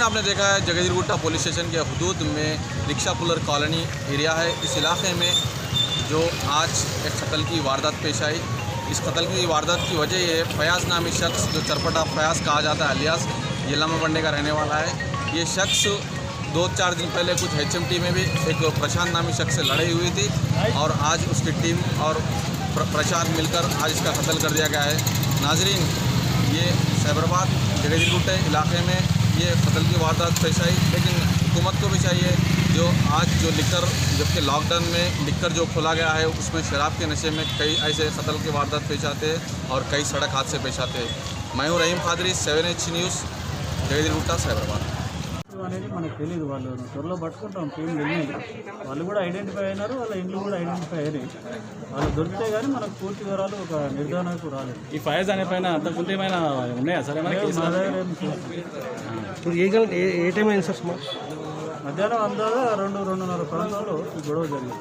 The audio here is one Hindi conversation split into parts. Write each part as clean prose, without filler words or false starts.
आपने देखा है जगतगिरी गुट्टा पुलिस स्टेशन के हुदूद में रिक्शा पुलर कॉलोनी एरिया है। इस इलाके में जो आज एक कत्ल की वारदात पेश आई। इस कत्ल की वारदात की वजह ये फयाज नामी शख्स जो चरपटा फयाज कहा जाता है अलियास ये लम्बा बंडे का रहने वाला है। ये शख्स 2-4 दिन पहले कुछ HMT में भी एक प्रशांत नामी शख्स से लड़ाई हुई थी और आज उसकी टीम और प्रशांत मिलकर आज इसका कत्ल कर दिया गया है। नाजरीन, ये साइबराबाद जगतगिरी गुट्टे इलाके में ये कत्ल की वारदात पेश आई, लेकिन हुकूमत को भी चाहिए जो आज जो लिकर जबकि लॉकडाउन में लिकर जो खोला गया है उसमें शराब के नशे में कई ऐसे कत्ल की वारदात पेश आते हैं और कई सड़क हादसे पेश आते हैं। मैं हूँ रहीम कादरी, 7H न्यूज़, जगतगिरी गुट्टा साइबराबाद। అనేది మనకు తెలియదు. వాళ్ళు త్వరలో పట్టుకుంటాం. టీం వెళ్ళింది, వాళ్ళు కూడా ఐడెంటిఫై అయినారు, వాళ్ళ ఇండ్లు కూడా ఐడెంటిఫై అయినాయి. వాళ్ళు దొరికితే కానీ మనకు పూర్తి వివరాలు ఒక నిర్ధారణకు రాలేదు. ఈ ఫైజ్ అనే పైన అంతకుముందు ఏమైనా ఉన్నాయా సరే? మా దగ్గర ఏ టైం అయింది సార్? మధ్యాహ్నం అందాగా 2-2:30 ప్రాంతంలో ఈ గొడవ జరిగింది.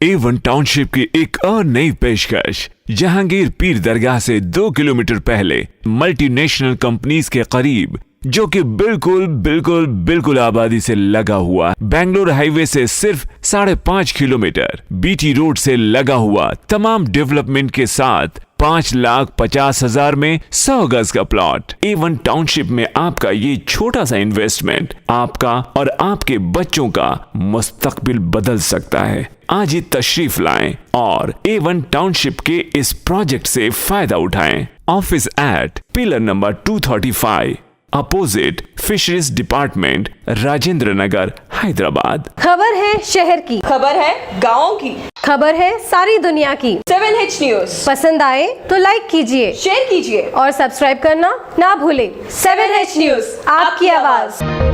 A1 टाउनशिप की एक और नई पेशकश। जहांगीर पीर दरगाह से 2 किलोमीटर पहले मल्टीनेशनल कंपनीज के करीब, जो कि बिल्कुल आबादी से लगा हुआ, बेंगलोर हाईवे से सिर्फ 5.5 किलोमीटर, बीटी रोड से लगा हुआ, तमाम डेवलपमेंट के साथ 5,50,000 में 100 गज का प्लॉट। A1 टाउनशिप में आपका ये छोटा सा इन्वेस्टमेंट आपका और आपके बच्चों का मुस्तकबिल बदल सकता है। आज ही तशरीफ लाएं और A1 टाउनशिप के इस प्रोजेक्ट से फायदा उठाएं। Office at pillar number 235 opposite fisheries department, Rajendra Nagar, Hyderabad. खबर है शहर की, खबर है गाँव की, खबर है सारी दुनिया की। 7H न्यूज़ पसंद आए तो लाइक कीजिए, शेयर कीजिए और सब्सक्राइब करना ना भूलें। 7H न्यूज़, आपकी आवाज।